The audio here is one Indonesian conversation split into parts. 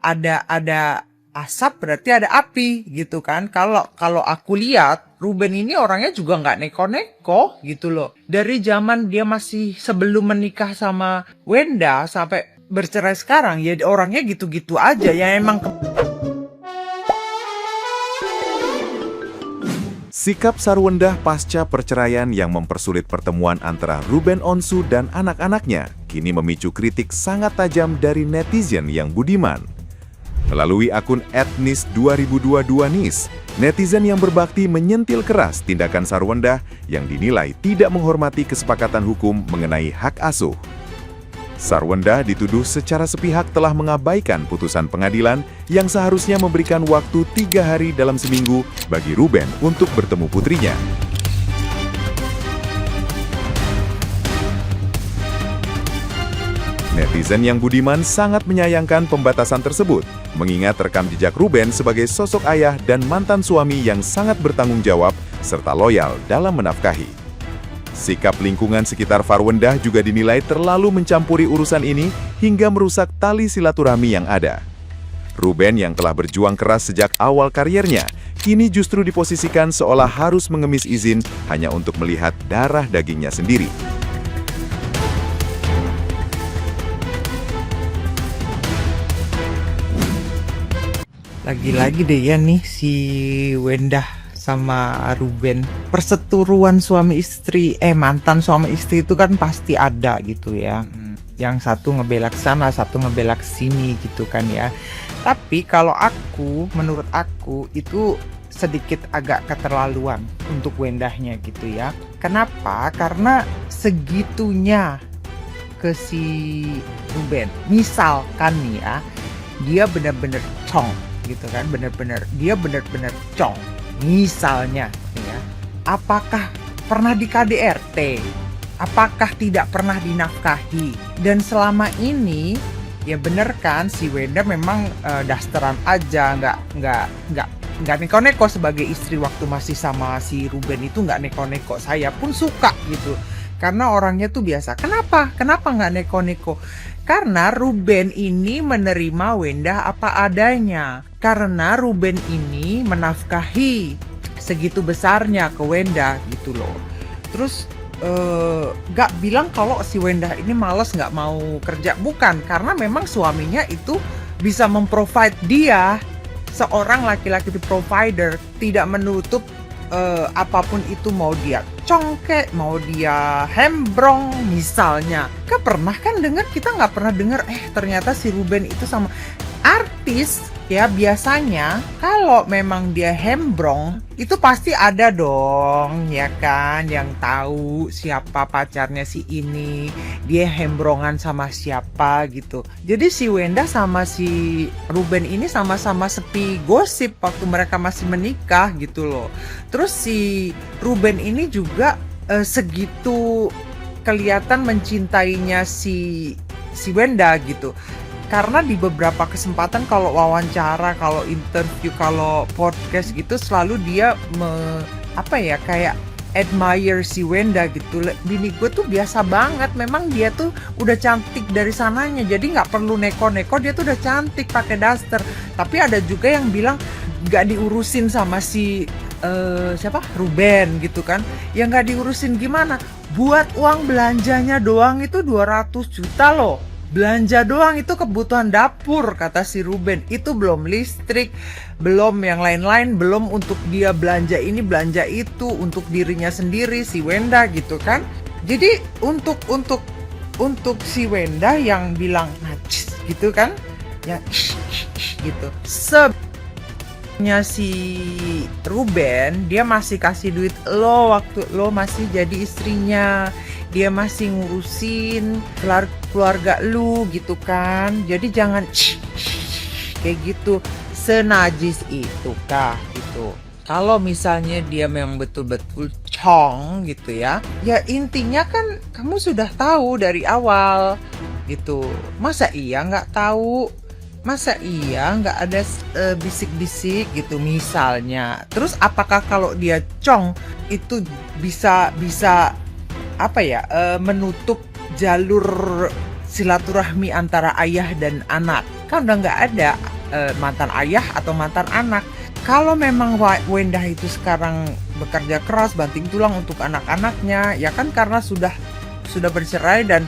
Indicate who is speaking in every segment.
Speaker 1: ada asap berarti ada api gitu kan. Kalau aku lihat Ruben ini orangnya juga nggak neko-neko gitu loh. Dari zaman dia masih sebelum menikah sama Wenda sampai bercerai sekarang ya orangnya gitu-gitu aja ya emang.
Speaker 2: Sikap Sarwendah pasca perceraian yang mempersulit pertemuan antara Ruben Onsu dan anak-anaknya kini memicu kritik sangat tajam dari netizen yang budiman. Melalui akun @nis2022nis, netizen yang berbakti menyentil keras tindakan Sarwendah yang dinilai tidak menghormati kesepakatan hukum mengenai hak asuh. Sarwendah dituduh secara sepihak telah mengabaikan putusan pengadilan yang seharusnya memberikan waktu 3 hari dalam seminggu bagi Ruben untuk bertemu putrinya. Netizen yang budiman sangat menyayangkan pembatasan tersebut, mengingat rekam jejak Ruben sebagai sosok ayah dan mantan suami yang sangat bertanggung jawab serta loyal dalam menafkahi. Sikap lingkungan sekitar Sarwendah juga dinilai terlalu mencampuri urusan ini hingga merusak tali silaturahmi yang ada. Ruben yang telah berjuang keras sejak awal kariernya, kini justru diposisikan seolah harus mengemis izin hanya untuk melihat darah dagingnya sendiri.
Speaker 1: Lagi-lagi deh ya nih si Wenda sama Ruben. Perseteruan suami istri, mantan suami istri itu kan pasti ada gitu ya. Yang satu ngebelak sana, satu ngebelak sini gitu kan ya. Tapi kalau menurut aku itu sedikit agak keterlaluan untuk Wendahnya gitu ya. Kenapa? Karena segitunya ke si Ruben. Misalkan nih ya, dia benar-benar cong gitu kan, dia benar-benar cong. Misalnya ya, apakah pernah di KDRT? Apakah tidak pernah dinafkahi? Dan selama ini ya bener kan si Wenda memang dasteran aja, nggak neko-neko sebagai istri waktu masih sama si Ruben itu nggak neko-neko. Saya pun suka gitu. Karena orangnya tuh biasa. Kenapa nggak neko-neko? Karena Ruben ini menerima Wenda apa adanya. Karena Ruben ini menafkahi segitu besarnya ke Wenda gitu loh. Terus gak bilang kalau si Wenda ini males gak mau kerja. Bukan, karena memang suaminya itu bisa memprovide dia. Seorang laki-laki provider tidak menutup apapun itu, mau dia congkek, mau dia hembrong misalnya. Kita nggak pernah dengar ternyata si Ruben itu sama artis ya. Biasanya kalau memang dia hembrong itu pasti ada dong ya kan yang tahu siapa pacarnya si ini, dia hembrongan sama siapa gitu. Jadi si Wenda sama si Ruben ini sama-sama sepi gosip waktu mereka masih menikah gitu loh. Terus si Ruben ini juga segitu kelihatan mencintainya si Wenda gitu. Karena di beberapa kesempatan kalau wawancara, kalau interview, kalau podcast gitu selalu dia kayak admire si Wenda gitu. Bini gue tuh biasa banget, memang dia tuh udah cantik dari sananya, jadi nggak perlu neko-neko, dia tuh udah cantik pakai daster. Tapi ada juga yang bilang nggak diurusin sama si Ruben gitu kan. Ya nggak diurusin gimana? Buat uang belanjanya doang itu 200 juta loh. Belanja doang itu kebutuhan dapur kata si Ruben. Itu belum listrik, belum yang lain-lain, belum untuk dia belanja ini belanja itu untuk dirinya sendiri si Wenda gitu kan. Jadi untuk si Wenda yang bilang najis gitu kan, ya gitu. Sebenarnya si Ruben dia masih kasih duit lo waktu lo masih jadi istrinya. Dia masih ngurusin keluarga lu gitu kan. Jadi jangan kayak gitu, senajis itu kah gitu. Kalau misalnya dia memang betul-betul cong gitu ya, ya intinya kan kamu sudah tahu dari awal gitu. Masa iya nggak tahu? Masa iya nggak ada bisik-bisik gitu misalnya. Terus apakah kalau dia cong itu bisa menutup jalur silaturahmi antara ayah dan anak? Kan udah nggak ada. mantan ayah atau mantan anak. Kalau memang Wenda itu sekarang bekerja keras banting tulang untuk anak-anaknya, ya kan karena sudah bercerai dan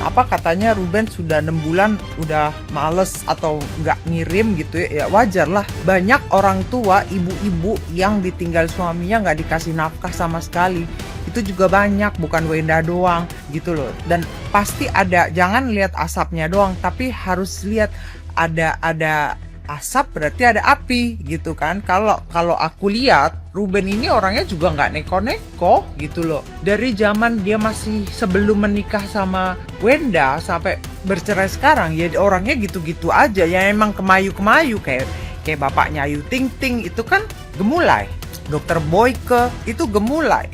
Speaker 1: apa katanya Ruben sudah 6 bulan udah males atau nggak ngirim gitu ya, wajar lah. Banyak orang tua ibu-ibu yang ditinggal suaminya nggak dikasih nafkah sama sekali. Itu juga banyak, bukan Wenda doang gitu loh. Dan pasti ada, jangan lihat asapnya doang, tapi harus lihat ada asap berarti ada api gitu kan. Kalau aku lihat Ruben ini orangnya juga nggak neko-neko gitu loh. Dari zaman dia masih sebelum menikah sama Wenda sampai bercerai sekarang, ya orangnya gitu-gitu aja. Ya emang kemayu-kemayu kayak bapaknya Ayu Ting Ting itu kan gemulai. Dokter Boyke itu gemulai.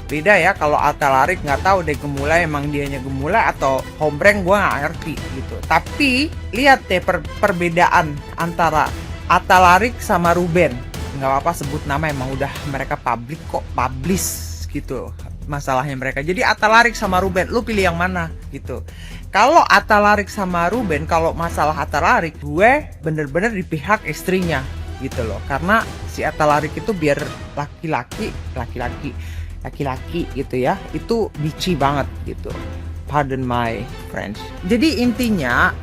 Speaker 1: Beda ya, kalau Atta Larik nggak tahu deh gemulai emang dianya gemulai atau hombreng, gue nggak ngerti gitu. Tapi lihat deh perbedaan antara Atta Larik sama Ruben. Nggak apa-apa sebut nama, emang udah mereka publish gitu masalahnya mereka. Jadi Atta Larik sama Ruben, lu pilih yang mana gitu. Kalau Atta Larik sama Ruben, kalau masalah Atta Larik, gue bener-bener di pihak istrinya gitu loh. Karena si Atta Larik itu biar laki-laki gitu ya, itu bici banget gitu, pardon my French. Jadi intinya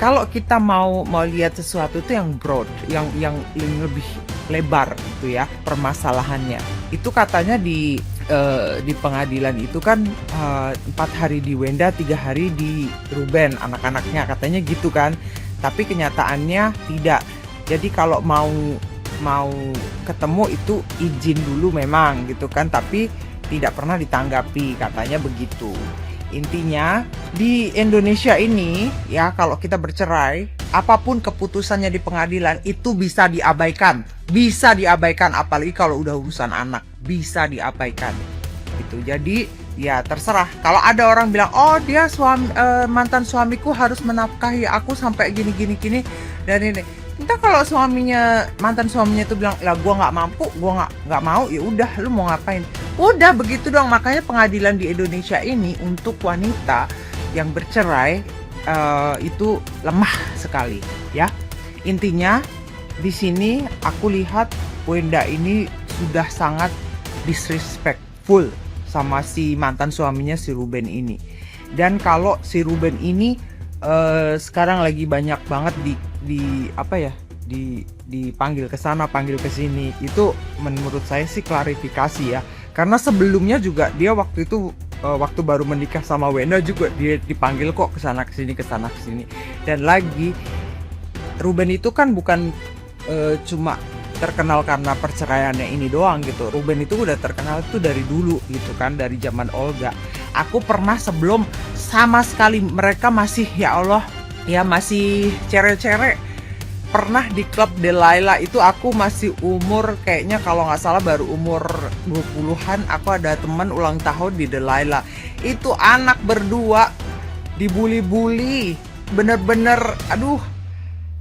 Speaker 1: kalau kita mau lihat sesuatu itu yang broad, yang lebih lebar gitu ya permasalahannya, itu katanya di pengadilan itu kan 4 hari di Wenda, 3 hari di Ruben anak-anaknya katanya gitu kan, tapi kenyataannya tidak. Jadi kalau mau ketemu itu izin dulu memang gitu kan, tapi tidak pernah ditanggapi katanya begitu. Intinya di Indonesia ini ya, kalau kita bercerai, apapun keputusannya di pengadilan itu bisa diabaikan, apalagi kalau udah urusan anak bisa diabaikan gitu. Jadi ya terserah. Kalau ada orang bilang oh dia mantan suamiku harus menafkahi aku sampai gini dan ini, entah kalau mantan suaminya itu bilang lah gua nggak mampu, gua nggak mau, ya udah lu mau ngapain, udah begitu dong. Makanya pengadilan di Indonesia ini untuk wanita yang bercerai itu lemah sekali ya. Intinya di sini aku lihat Wenda ini sudah sangat disrespectful sama si mantan suaminya si Ruben ini. Dan kalau si Ruben ini sekarang lagi banyak banget dipanggil ke sana, panggil ke sini, itu menurut saya sih klarifikasi ya. Karena sebelumnya juga dia waktu itu waktu baru menikah sama Wenda juga dia dipanggil kok ke sana ke sini. Dan lagi Ruben itu kan bukan cuma terkenal karena perceraiannya ini doang gitu. Ruben itu udah terkenal tuh dari dulu gitu kan, dari zaman Olga. Aku pernah sebelum sama sekali mereka masih, ya Allah ya, masih cere-cere, pernah di klub Delilah itu aku masih umur kayaknya kalau nggak salah baru umur 20-an. Aku ada teman ulang tahun di Delilah, itu anak berdua dibully-bully bener-bener, aduh.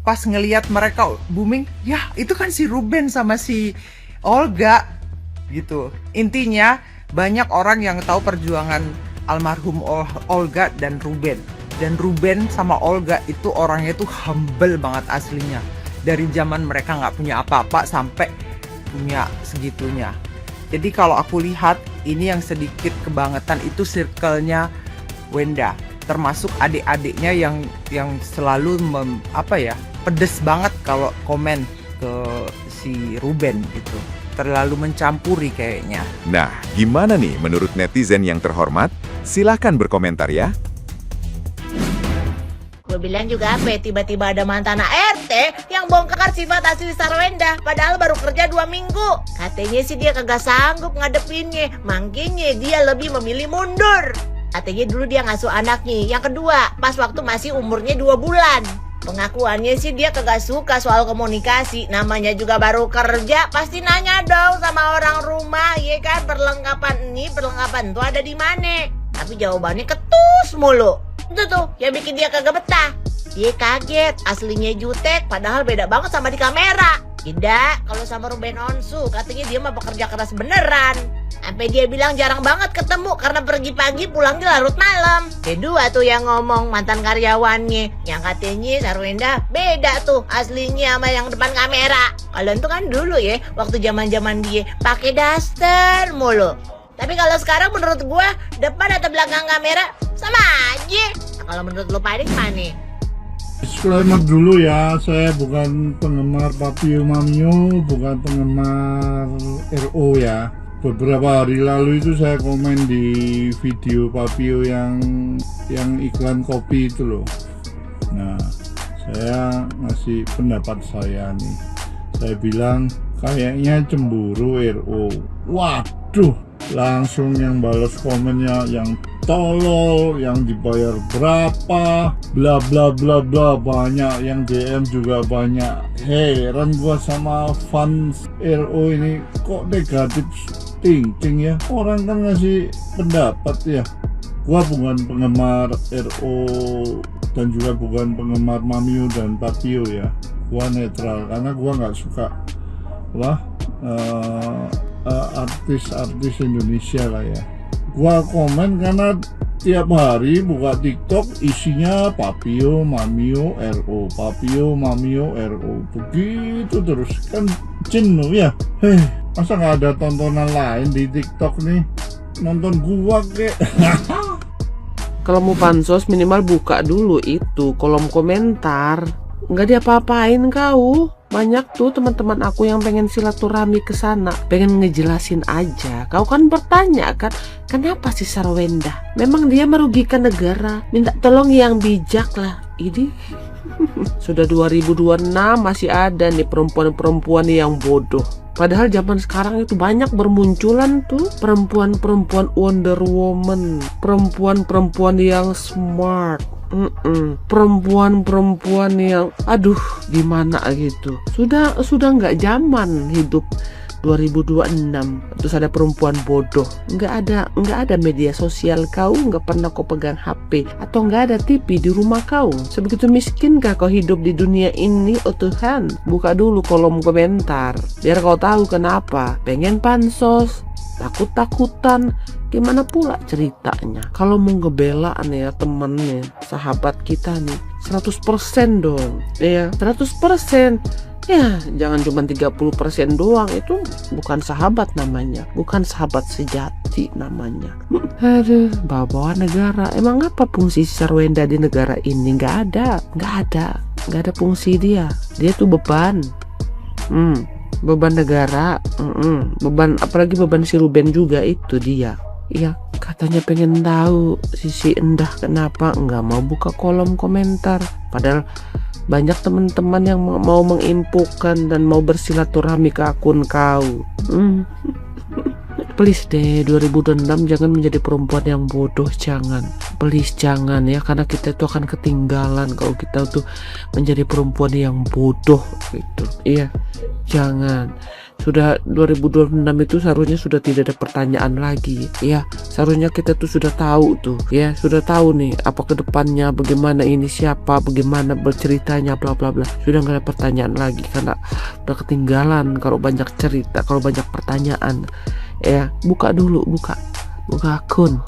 Speaker 1: Pas ngelihat mereka booming, ya itu kan si Ruben sama si Olga gitu. Intinya banyak orang yang tahu perjuangan almarhum Olga dan Ruben. Dan Ruben sama Olga itu orangnya tuh humble banget aslinya. Dari zaman mereka nggak punya apa-apa sampai punya segitunya. Jadi kalau aku lihat ini yang sedikit kebangetan itu circle-nya Wenda. Termasuk adik-adiknya yang selalu pedes banget kalau komen ke si Ruben gitu. Terlalu mencampuri kayaknya.
Speaker 2: Nah, gimana nih menurut netizen yang terhormat? Silahkan berkomentar ya.
Speaker 3: Gue bilang juga apa ya, tiba-tiba ada mantan ART yang bongkar sifat asli Sarwenda, padahal baru kerja 2 minggu. Katanya sih dia kagak sanggup ngadepinnya, makanya dia lebih memilih mundur. Katanya dulu dia ngasuh anaknya yang kedua pas waktu masih umurnya 2 bulan. Pengakuannya sih dia kagak suka soal komunikasi, namanya juga baru kerja, pasti nanya dong sama orang rumah, ya kan, perlengkapan ini perlengkapan itu ada di mana. Tapi jawabannya ketus mulu. Itu tuh yang bikin dia kagak betah. Dia kaget, aslinya jutek padahal beda banget sama di kamera. Tidak, kalau sama Ruben Onsu, katanya dia mah pekerja keras beneran. Sampai dia bilang jarang banget ketemu karena pergi pagi pulangnya larut malam. Kedua tuh yang ngomong mantan karyawannya, yang katanya Sarwenda beda tuh aslinya sama yang depan kamera. Kalian tuh kan dulu ya, waktu zaman dia pakai daster mulu. Tapi kalau sekarang menurut gua depan atau belakang kamera sama aja. Nah, kalau menurut lo Pak Dik mana?
Speaker 4: Disclaimer dulu ya, saya bukan penggemar Papio Mamio, bukan penggemar RO ya. Beberapa hari lalu itu saya komen di video Papio yang iklan kopi itu loh. Nah, saya ngasih pendapat saya nih. Saya bilang kayaknya cemburu RO. Waduh, langsung yang balas komennya yang tolol, yang dibayar berapa, bla bla bla bla, banyak yang DM juga banyak. Heran gua sama fans RO ini, kok negatif ting ya. Orang kan ngasih pendapat ya. Gua bukan penggemar RO dan juga bukan penggemar Mamio dan Papio ya. Gua netral karena gua nggak suka artis-artis Indonesia lah ya. Gua komen karena tiap hari buka TikTok isinya Papio, Mamio, RO, Papio, Mamio, RO. Begitu terus kan jenuh ya. Masa nggak ada tontonan lain di TikTok nih? Nonton gua kek.
Speaker 5: Kalau mau pansos minimal buka dulu itu kolom komentar. Nggak diapa-apain kau. Banyak tuh teman-teman aku yang pengen silaturahmi ke sana, pengen ngejelasin aja. Kau kan bertanya kan, kenapa sih Sarwenda? Memang dia merugikan negara. Minta tolong yang bijak lah. Ini sudah 2026 masih ada nih perempuan-perempuan yang bodoh. Padahal zaman sekarang itu banyak bermunculan tuh perempuan-perempuan Wonder Woman, perempuan-perempuan yang smart, perempuan-perempuan yang aduh gimana gitu. Sudah nggak zaman hidup 2026 terus ada perempuan bodoh. nggak ada media sosial, kau nggak pernah kau pegang HP atau nggak ada TV di rumah kau. Sebegitu miskinkah kau hidup di dunia ini? Oh Tuhan, buka dulu kolom komentar biar kau tahu kenapa pengen pansos, takut-takutan. Gimana pula ceritanya kalau mau ngebela nih ya temennya, sahabat kita nih 100% dong ya, 100%. Ya jangan cuma 30% doang, itu bukan sahabat namanya, bukan sahabat sejati namanya. Aduh, bawa negara. Emang apa fungsi Sarwenda di negara ini? Nggak ada fungsi dia tuh beban. Beban negara, beban, apalagi beban si Ruben juga itu dia. Iya, katanya pengen tahu sisi Endah kenapa nggak mau buka kolom komentar. Padahal banyak teman-teman yang mau menginfokan dan mau bersilaturahmi ke akun kau. Please deh, 2026 jangan menjadi perempuan yang bodoh, jangan. Please jangan ya, karena kita itu akan ketinggalan kalau kita tuh menjadi perempuan yang bodoh gitu. Iya, jangan. Sudah 2026 itu seharusnya sudah tidak ada pertanyaan lagi ya, seharusnya kita tuh sudah tahu tuh ya, sudah tahu nih apa kedepannya, bagaimana ini, siapa, bagaimana berceritanya, bla bla bla. Sudah nggak ada pertanyaan lagi karena udah ketinggalan kalau banyak cerita, kalau banyak pertanyaan ya. Buka dulu, buka akun.